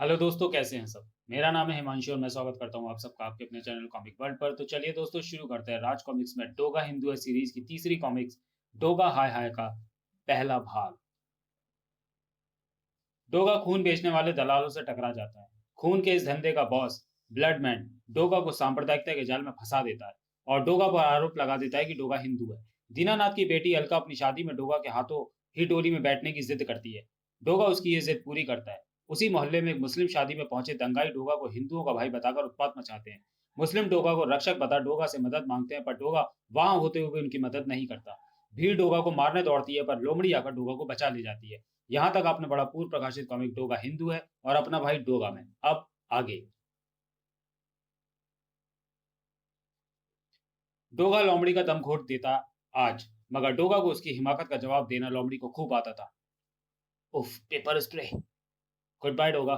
Hello दोस्तों, कैसे हैं सब? मेरा नाम है हिमांशु और मैं स्वागत करता हूं आप सबका आपके अपने चैनल कॉमिक वर्ल्ड पर। तो चलिए दोस्तों, शुरू करते हैं राज कॉमिक्स में डोगा हिंदू है सीरीज की तीसरी कॉमिक्स डोगा हाय हाय का पहला भाग। डोगा खून बेचने वाले दलालों से टकरा जाता है। खून के इस धंधे का बॉस ब्लडमैन डोगा को सांप्रदायिकता के जाल में फंसा देता है और डोगा पर आरोप लगा देता है कि डोगा हिंदू है। दीनानाथ की बेटी अलका अपनी शादी में डोगा के हाथों ही डोली में बैठने की जिद करती है। डोगा उसकी ये जिद पूरी करता है। उसी मोहल्ले में एक मुस्लिम शादी में पहुंचे दंगाई डोगा को हिंदुओं का भाई बताकर उत्पात मचाते हैं। मुस्लिम डोगा को रक्षक बता डोगा से मदद मांगते हैं, पर डोगा वहां होते हुए उनकी मदद नहीं करता। भीड़ डोगा को मारने दौड़ती है, पर लोमड़ी आकर डोगा को बचा ले जाती है। यहाँ तक आपने बड़ा पूर्व प्रकाशित कॉमिक डोगा हिंदू है और अपना भाई डोगा में। अब आगे। डोगा लोमड़ी का दम घोट देता आज, मगर डोगा को उसकी हिमाकत का जवाब देना लोमड़ी को खूब आता था। उफ, paper spray. Good bye Doga.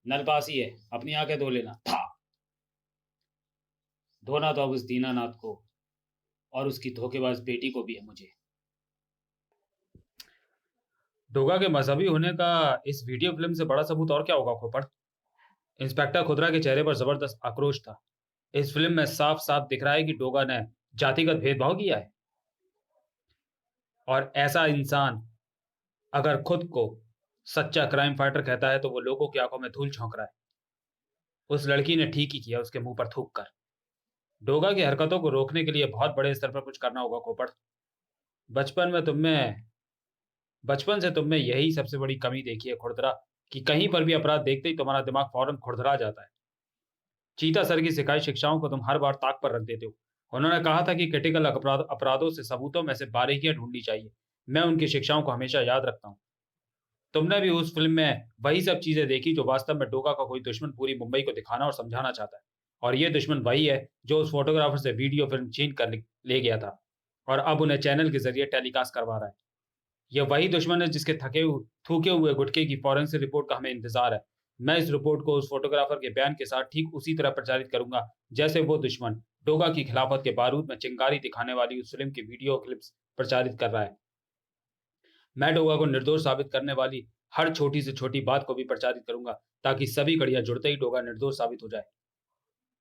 नल पास ही है, अपनी आंखें धो लेना था। धोना तो अब उस दीनानाथ को और उसकी धोखेबाज बेटी को भी है मुझे। डोगा के मजहबी होने का इस वीडियो फिल्म से बड़ा सबूत और क्या होगा खोपड़? इंस्पेक्टर खुदरा के चेहरे पर जबरदस्त आक्रोश था। इस फिल्म में साफ साफ दिख रहा है कि डोगा ने जातिगत भेदभाव किया है। और ऐसा इंसान अगर खुद को सच्चा क्राइम फाइटर कहता है तो वो लोगों की आंखों में धूल झोंक रहा है। उस लड़की ने ठीक ही किया उसके मुंह पर थूक कर। डोगा की हरकतों को रोकने के लिए बहुत बड़े स्तर पर कुछ करना होगा खोपड़। बचपन में तुमने बचपन से तुमने यही सबसे बड़ी कमी देखी है खुरदरा, कि कहीं पर भी अपराध देखते ही तुम्हारा दिमाग फौरन खुरदरा जाता है। चीता सर की सिखाई शिक्षाओं को तुम हर बार ताक पर रख देते हो। उन्होंने कहा था कि क्रिटिकल अपराधों से सबूतों में से बारीकियां ढूंढनी चाहिए। मैं उनकी शिक्षाओं को हमेशा याद रखता हूँ। तुमने भी उस फिल्म में वही सब चीजें देखी जो वास्तव में डोगा का कोई दुश्मन पूरी मुंबई को दिखाना और समझाना चाहता है। और ये दुश्मन वही है जो उस फोटोग्राफर से वीडियो फिल्म छीन कर ले गया था और अब उन्हें चैनल के जरिए टेलीकास्ट करवा रहा है। यह वही दुश्मन है जिसके थूके हुए गुटके की फॉरेंसिक रिपोर्ट का हमें इंतजार है। मैं इस रिपोर्ट को उस फोटोग्राफर के बयान के साथ ठीक उसी तरह प्रचारित करूंगा जैसे वो दुश्मन डोगा की खिलाफत के बारूद में चिंगारी दिखाने वाली उस फिल्म की वीडियो क्लिप्स प्रचारित कर रहा है। मैं डोगा को निर्दोष साबित करने वाली हर छोटी से छोटी बात को भी प्रचारित करूंगा, ताकि सभी कड़ियां जुड़ते ही डोगा निर्दोष साबित हो जाए।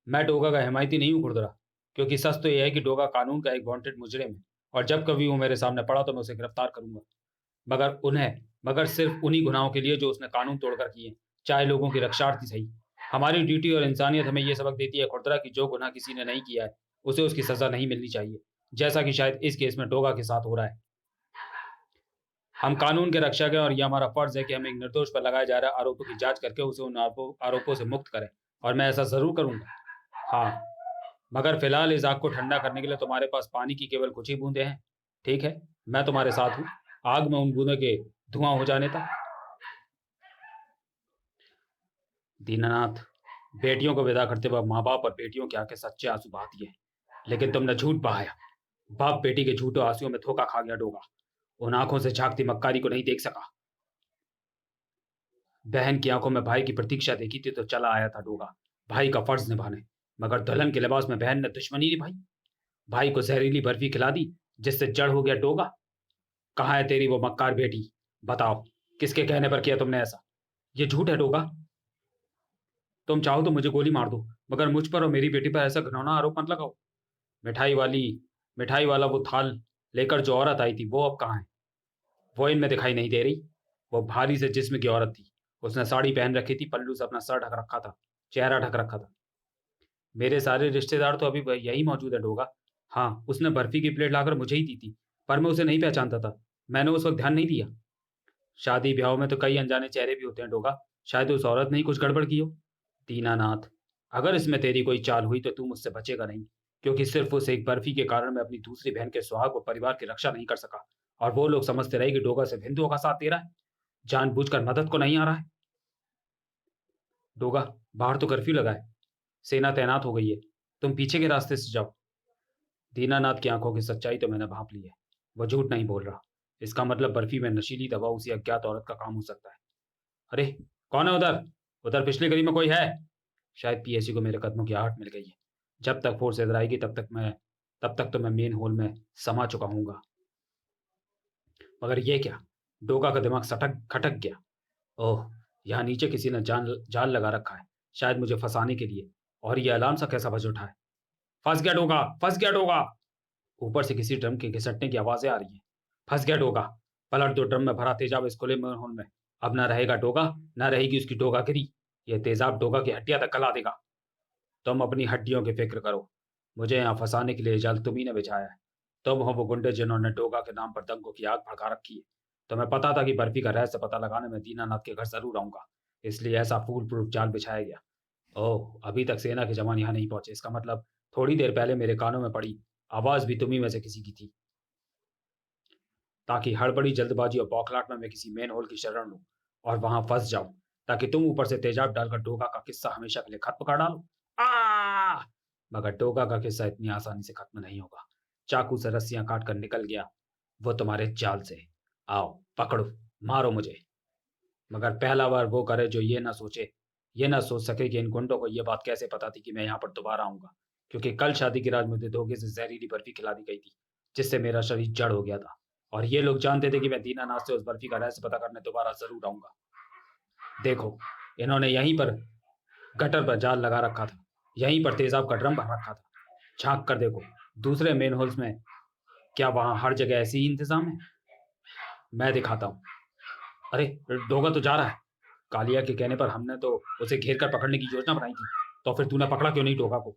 मैं डोगा का हिमायती नहीं हूं खुरदरा, क्योंकि सच तो यह है कि डोगा कानून का एक वांटेड मुजरिम है और जब कभी वो मेरे सामने पड़ा तो मैं उसे गिरफ्तार करूंगा। मगर सिर्फ उन्हीं गुनाहों के लिए जो उसने कानून तोड़कर किए, चाहे लोगों की रक्षार्थ ही सही। हमारी ड्यूटी और इंसानियत हमें यह सबक देती है खुरदरा कि जो गुनाह किसी ने नहीं किया है उसे उसकी सजा नहीं मिलनी चाहिए, जैसा कि शायद इस केस में डोगा के साथ हो रहा है। हम कानून के रक्षक हैं और यह हमारा फर्ज है कि हम एक निर्दोष पर लगाए जा रहे आरोपों की जांच करके उसे उन आरोपों से मुक्त करें, और मैं ऐसा जरूर करूंगा। हाँ, मगर फिलहाल इस आग को ठंडा करने के लिए तुम्हारे पास पानी की केवल कुछ ही बूंदे हैं। ठीक है, मैं तुम्हारे साथ हूँ। आग में उन बूंदों के धुआं हो जाने तक। दीनानाथ, बेटियों को विदा करते वक्त माँ बाप और बेटियों की आंखें सच्चे आंसू बहाती है, लेकिन तुमने झूठ बहाया। बाप बेटी के झूठों आंसुओं में धोखा खा गया डोगा। उन आंखों से झांकती मक्कारी को नहीं देख सका। बहन की आंखों में भाई की प्रतीक्षा देखी थी तो चला आया था डोगा, भाई का फर्ज निभाने। मगर दुल्हन के लिबास में बहन ने दुश्मनी निभाई, भाई को जहरीली बर्फी खिला दी, जिससे जड़ हो गया डोगा। कहाँ है तेरी वो मक्कार बेटी? बताओ, किसके कहने पर किया तुमने ऐसा? ये झूठ है डोगा। तुम चाहो तो मुझे गोली मार दो, मगर मुझ पर और मेरी बेटी पर ऐसा घिनौना आरोप मत लगाओ। मिठाई वाली मिठाई वाला वो थाल लेकर जो औरत आई थी वो अब कहाँ है? वो इनमें दिखाई नहीं दे रही। वो भारी से जिस्म की औरत थी। उसने साड़ी पहन रखी थी, पल्लू से अपना सर ढक रखा था, चेहरा ढक रखा था। मेरे सारे रिश्तेदार तो अभी यही मौजूद है डोगा। हाँ, उसने बर्फी की प्लेट लाकर मुझे ही दी थी, पर मैं उसे नहीं पहचानता था। मैंने उस वक्त ध्यान नहीं दिया। शादी ब्याह में तो कई अनजाने चेहरे भी होते हैं डोगा। शायद उस औरत ने ही कुछ गड़बड़ की हो। दीनानाथ, अगर इसमें तेरी कोई चाल हुई तो तू मुझसे बचेगा नहीं, क्योंकि सिर्फ उस एक बर्फी के कारण मैं अपनी दूसरी बहन के सुहाग और परिवार की रक्षा नहीं कर सका। और वो लोग समझते रहे कि डोगा सिर्फ हिंदुओं का साथ दे रहा है, जानबूझकर मदद को नहीं आ रहा है। डोगा, बाहर तो कर्फ्यू लगा है, सेना तैनात हो गई है। तुम पीछे के रास्ते से जाओ। दीनानाथ की आंखों की सच्चाई तो मैंने भांप ली है। वो झूठ नहीं बोल रहा। इसका मतलब बर्फी में नशीली दवा उसी अज्ञात औरत का काम हो सकता है। अरे, कौन है उधर? उधर पिछली गली में कोई है? शायद पीएससी को मेरे कदमों की आहट मिल गई है। जब तक फोर्स इधर आएगी तब तक तो मैं मेन हॉल में समा चुका हूँगा। मगर ये क्या? डोगा का दिमाग सटक खटक गया। ओह, यहाँ नीचे किसी ने जाल लगा रखा है, शायद मुझे फंसाने के लिए। और ये अलार्म सा कैसा बज उठा है? फंस गया डोगा, फंस गया डोगा। ऊपर से किसी ड्रम के घिसटने की आवाजें आ रही हैं। फंस गया डोगा। पलट दो ड्रम में भरा तेजाब इस खुले मैनहोल में। अब ना रहेगा डोगा, ना रहेगी उसकी डोगागिरी। ये तेजाब डोगा की हड्डियां तक गला देगा। तुम अपनी हड्डियों की फिक्र करो। मुझे यहाँ फंसाने के लिए जाल तुम्ही ने बिछाया है। तुम हो वो गुंडे जिन्होंने डोगा के नाम पर दंगों की आग भड़का रखी है। तुम्हें पता था कि बर्फी का रहस्य पता लगाने में दीनानाथ के घर जरूर आऊंगा, इसलिए ऐसा फूल प्रूफ जाल बिछाया गया। ओह, अभी तक सेना के जवान यहाँ नहीं पहुंचे। इसका मतलब थोड़ी देर पहले मेरे कानों में पड़ी आवाज भी तुम्ही में से किसी की थी, ताकि हड़बड़ी, जल्दबाजी और बौखलाहट में मैं किसी मेन होल की शरण लूं और वहां फंस जाऊं, ताकि तुम ऊपर से तेजाब डालकर डोगा का किस्सा हमेशा के लिए खत्म कर डालो। आ! मगर डोगा का किस्सा इतनी आसानी से खत्म नहीं होगा। चाकू से रस्सियां काट कर निकल गया वो तुम्हारे जाल से। आओ, पकड़ो, मारो मुझे। मगर पहला बार वो करे जो ये ना सोच सके कि इन गुंडों को ये बात कैसे पता थी कि मैं यहाँ पर दोबारा आऊंगा, क्योंकि कल शादी की रात मुझे धोखे से जहरीली बर्फी खिला दी गई थी, जिससे मेरा शरीर जड़ हो गया था। और ये लोग जानते थे कि मैं दीनानाथ से उस बर्फी का रहस्य पता करने दोबारा जरूर आऊंगा। देखो, इन्होंने यहीं पर गटर पर जाल लगा रखा था, यहीं पर तेजाब का ड्रम भर रखा था। झांक कर देखो दूसरे मेन होल्स में, क्या वहां हर जगह ऐसी ही इंतजाम है? मैं दिखाता हूँ। अरे, डोगा तो जा रहा है। कालिया के कहने पर हमने तो उसे घेर कर पकड़ने की योजना बनाई थी। तो फिर तूने पकड़ा क्यों नहीं डोगा को?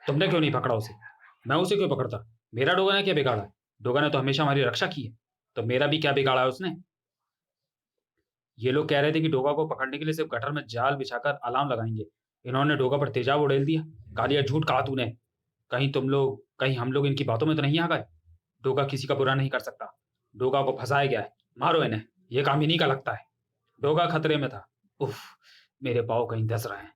तुमने क्यों नहीं पकड़ा उसे? मैं उसे क्यों पकड़ता? मेरा डोगा ने क्या बिगाड़ा है? डोगा ने तो हमेशा हमारी रक्षा की है, तो मेरा भी क्या बिगाड़ा है उसने? ये लोग कह रहे थे कि डोगा को पकड़ने के लिए सिर्फ गटर में जाल बिछाकर अलार्म लगाएंगे। इन्होंने डोगा पर तेजाब उड़ेल दिया। कालिया, झूठ कहा तूने। कहीं हम लोग इनकी बातों में तो नहीं आ गए? डोगा किसी का बुरा नहीं कर सकता। डोगा को फंसाया गया है। मारो इन्हें, ये काम इन्हीं का लगता है। डोगा खतरे में था। उफ, मेरे पाँव कहीं धस रहे हैं।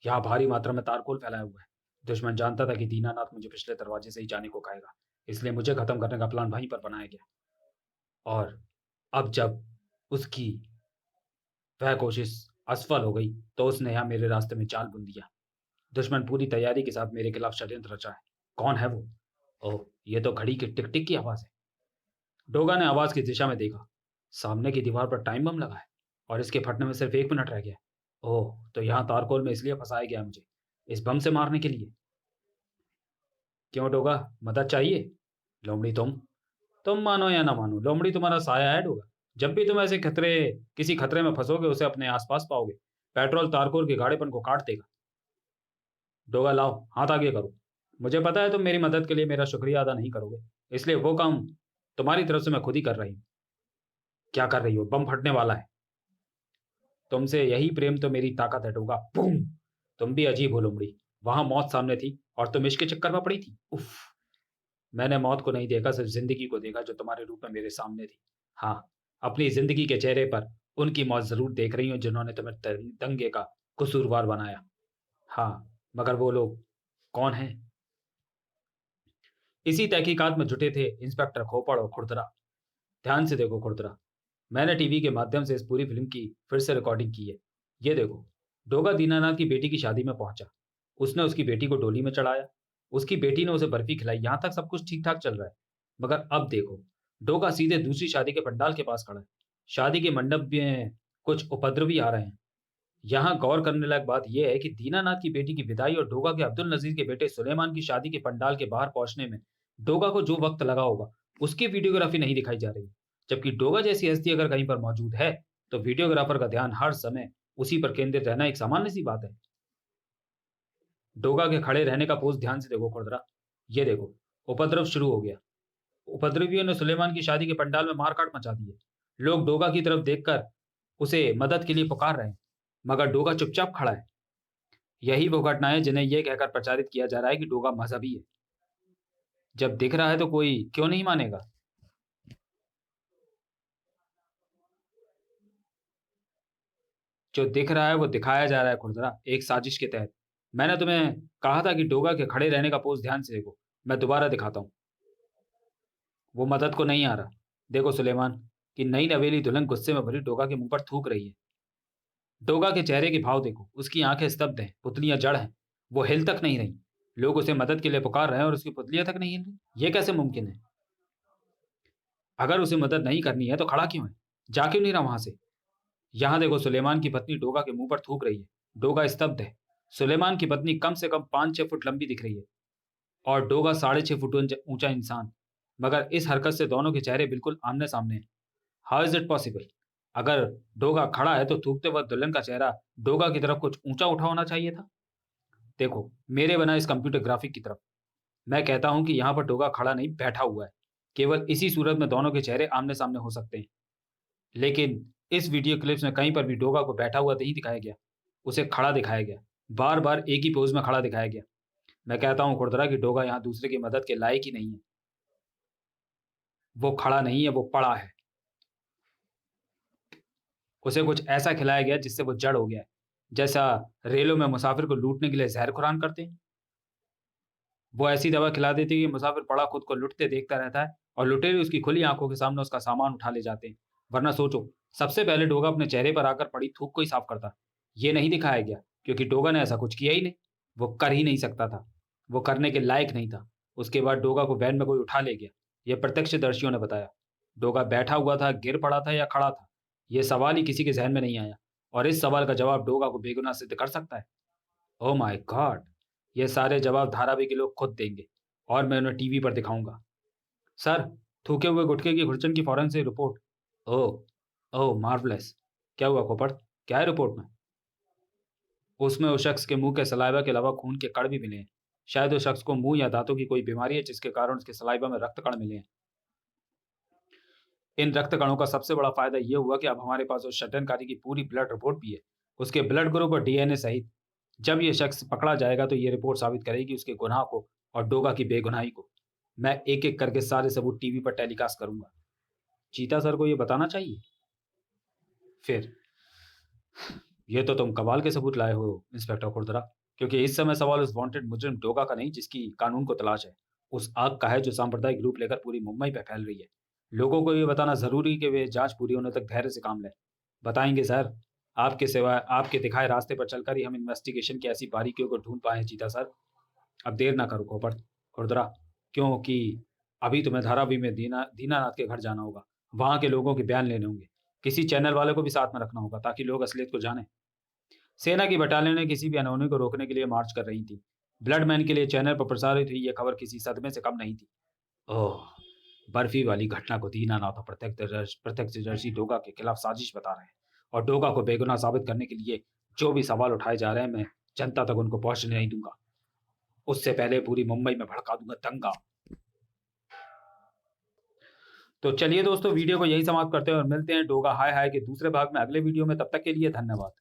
यहाँ भारी मात्रा में तारकोल फैलाया हुआ है। दुश्मन जानता था कि दीनानाथ मुझे पिछले दरवाजे से ही जाने को कहेगा, इसलिए मुझे खत्म करने का प्लान वहीं पर बनाया गया। और अब जब उसकी वह कोशिश असफल हो गई, तो उसने यहाँ मेरे रास्ते में चाल बुन दिया। दुश्मन पूरी तैयारी के साथ मेरे खिलाफ षड्यंत्र रचा है। कौन है वो? ओह, ये तो घड़ी की टिक टिक की आवाज है। डोगा ने आवाज की दिशा में देखा। सामने की दीवार पर टाइम बम लगा है और इसके फटने में सिर्फ 1 मिनट रह गया है। ओह, तो यहाँ तारकोल में इसलिए फंसाया गया है मुझे, इस बम से मारने के लिए। क्यों डोगा, मदद चाहिए? लोमड़ी, तुम मानो या ना मानो, लोमड़ी तुम्हारा साया है डोगा। जब भी तुम ऐसे किसी खतरे में फंसोगे, उसे अपने आसपास पाओगे। पेट्रोल तारकोल के गाढ़ेपन को काट देगा। डोगा, लाओ, हाथ आगे करो। मुझे पता है तुम मेरी मदद के लिए मेरा शुक्रिया अदा नहीं करोगे, इसलिए वो काम तुम्हारी तरफ से मैं खुद ही कर रही हूँ। क्या कर रही हो? बम फटने वाला है। तुमसे यही प्रेम तो मेरी ताकत है डोगा। बूम! तुम भी अजीब हो लोमड़ी। वहां मौत सामने थी और तुम इसके चक्कर में पड़ी थी। उफ! मैंने मौत को नहीं देखा, सिर्फ जिंदगी को देखा, जो तुम्हारे रूप में मेरे सामने थी। हाँ, अपनी जिंदगी के चेहरे पर उनकी मौत जरूर देख रही हूँ जिन्होंने तुम्हें दंगे का कसूरवार बनाया। हाँ, मगर वो लोग कौन हैं? इसी तहकीकात में जुटे थे इंस्पेक्टर खोपड़ और खुरदरा। ध्यान से देखो खुरदरा, मैंने टीवी के माध्यम से इस पूरी फिल्म की फिर से रिकॉर्डिंग की है। ये देखो, डोगा दीनानाथ की बेटी की शादी में पहुंचा। उसने उसकी बेटी को डोली में चढ़ाया। उसकी बेटी ने उसे बर्फी खिलाई। यहां तक सब कुछ ठीक ठाक चल रहा है। मगर अब देखो, डोगा सीधे दूसरी शादी के पंडाल के पास खड़ा है। शादी के मंडप में कुछ उपद्रवी आ रहे हैं। यहाँ गौर करने लायक बात यह है कि दीनानाथ की बेटी की विदाई और डोगा के अब्दुल नजीर के बेटे सुलेमान की शादी के पंडाल के बाहर पहुंचने में डोगा को जो वक्त लगा होगा, उसकी वीडियोग्राफी नहीं दिखाई जा रही। जबकि डोगा जैसी हस्ती अगर कहीं पर मौजूद है, तो वीडियोग्राफर का ध्यान हर समय उसी पर केंद्रित रहना एक सामान्य सी बात है। डोगा के खड़े रहने का पोज ध्यान से देखो खुरदरा। ये देखो, उपद्रव शुरू हो गया। उपद्रवियों ने सुलेमान की शादी के पंडाल में मारकाट मचा दी है। लोग डोगा की तरफ देखकर उसे मदद के लिए पुकार रहे हैं, मगर डोगा चुपचाप खड़ा है। यही वो घटनाएं जिन्हें यह कहकर प्रचारित किया जा रहा है कि डोगा मजहबी है। जब दिख रहा है तो कोई क्यों नहीं मानेगा? जो दिख रहा है वो दिखाया जा रहा है खुरदरा, एक साजिश के तहत। मैंने तुम्हें कहा था कि डोगा के खड़े रहने का पोज ध्यान से देखो। मैं दोबारा दिखाता हूँ। वो मदद को नहीं आ रहा। देखो सुलेमान की नई नवेली दुल्हन गुस्से में भरी डोगा के मुंह पर थूक रही है। डोगा के चेहरे के भाव देखो, उसकी आंखें स्तब्ध हैं, पुतलियां जड़ हैं। वो हिल तक नहीं रही। लोग उसे मदद के लिए पुकार रहे हैं और उसकी पुतलियां तक नहीं हिल रही। ये कैसे मुमकिन है? अगर उसे मदद नहीं करनी है तो खड़ा क्यों है? जा क्यों नहीं रहा वहां से? यहाँ देखो, सुलेमान की पत्नी डोगा के मुंह पर थूक रही है। डोगा स्तब्ध है। सुलेमान की पत्नी कम से कम 5-6 फुट लंबी दिख रही है और डोगा 6.5 फुट ऊंचा इंसान। मगर इस हरकत से दोनों के चेहरे बिल्कुल आमने सामने हैं। How is it possible? अगर डोगा खड़ा है तो थूकते वक्त दुल्हन का चेहरा डोगा की तरफ कुछ ऊंचा उठा होना चाहिए था। देखो, मेरे बना इस कंप्यूटर ग्राफिक की तरफ। मैं कहता हूं कि यहाँ पर डोगा खड़ा नहीं, बैठा हुआ है। केवल इसी सूरत में दोनों के चेहरे आमने सामने हो सकते हैं। लेकिन इस वीडियो क्लिप्स में कहीं पर भी डोगा को बैठा हुआ नहीं दिखाया गया। उसे खड़ा दिखाया गया। बार बार एक ही पोज में खड़ा दिखाया गया। मैं कहता हूं खुरदरा कि डोगा यहाँ दूसरे की मदद के लायक ही नहीं है। वो खड़ा नहीं है, वो पड़ा है। उसे कुछ ऐसा खिलाया गया जिससे वो जड़ हो गया है। जैसा रेलों में मुसाफिर को लूटने के लिए जहर खुरान करते हैं। वो ऐसी दवा खिला देती है कि मुसाफिर पड़ा खुद को लुटते देखता रहता है और लुटेरे उसकी खुली आंखों के सामने उसका सामान उठा ले जाते हैं। वरना सोचो, सबसे पहले डोगा अपने चेहरे पर आकर पड़ी थूक को ही साफ करता। ये नहीं दिखाया गया क्योंकि डोगा ने ऐसा कुछ किया ही नहीं। वो कर ही नहीं सकता था। वो करने के लायक नहीं था। उसके बाद डोगा को वैन में कोई उठा ले गया। ये प्रत्यक्षदर्शियों ने बताया। डोगा बैठा हुआ था, गिर पड़ा था या खड़ा था, ये सवाल ही किसी के जहन में नहीं आया। और इस सवाल का जवाब डोगा को बेगुनाह सिद्ध कर सकता है। Oh my God! ये सारे जवाब धारावी के लोग खुद देंगे और मैं उन्हें टीवी पर दिखाऊंगा। सर, थूके हुए गुटखे की घुड़चन की फॉरेंसिक रिपोर्ट। ओह, ओह मार्वलेस! क्या हुआ पोपट? क्या है रिपोर्ट में? उसमें उस शख्स के मुंह के सलाइवा के अलावा खून के कण भी मिले हैं। शायद उस शख्स को मुंह या दांतों की कोई बीमारी है जिसके कारण उसके सलाइवा में रक्त कण मिले हैं। इन रक्त कणों का सबसे बड़ा फायदा यह हुआ कि अब हमारे पास उस शैतानकारी की पूरी ब्लड रिपोर्ट भी है, उसके ब्लड ग्रुप और डीएनए सहित। जब ये शख्स पकड़ा जाएगा तो ये रिपोर्ट साबित करेगी उसके गुनाह को और डोगा की बेगुनाही को। मैं एक एक करके सारे सबूत टीवी पर टेलीकास्ट करूंगा। चीता सर को ये बताना चाहिए। फिर ये तो तुम कमाल के सबूत लाए हो इंस्पेक्टर खुरदरा, क्योंकि इस समय सवाल उस वांटेड मुजरिम डोगा का नहीं जिसकी कानून को तलाश है। उस आग का है जो सांप्रदायिक रूप लेकर पूरी मुंबई पे फैल रही है। लोगों को ये बताना जरूरी है कि वे जांच पूरी होने तक धैर्य से काम लें। बताएंगे सर। आपके सिवा आपके दिखाए रास्ते पर चलकर ही हम इन्वेस्टिगेशन की ऐसी बारीकियों को ढूंढ पाए हैं चीता सर। अब देर ना करो कोपर खुरदरा, क्योंकि अभी तुम्हें धारावी में दीनानाथ के घर जाना होगा। वहां के लोगों के बयान लेने होंगे। किसी चैनल वाले को भी साथ में रखना होगा ताकि लोग असलियत को जाने। सेना की बटालियन किसी भी अनहोनी को रोकने के लिए मार्च कर रही थी। ब्लड मैन के लिए चैनल पर प्रसारित हुई यह खबर किसी सदमे से कम नहीं थी। ओह, बर्फी वाली घटना को दीनानाथ और प्रत्यक्षदर्शी डोगा के खिलाफ साजिश बता रहे हैं और डोगा को बेगुनाह साबित करने के लिए जो भी सवाल उठाए जा रहे हैं मैं जनता तक उनको पहुंचने नहीं दूंगा। उससे पहले पूरी मुंबई में भड़का दूंगा दंगा। तो चलिए दोस्तों, वीडियो को यही समाप्त करते हैं और मिलते हैं डोगा हाय हाय के दूसरे भाग में अगले वीडियो में। तब तक के लिए धन्यवाद।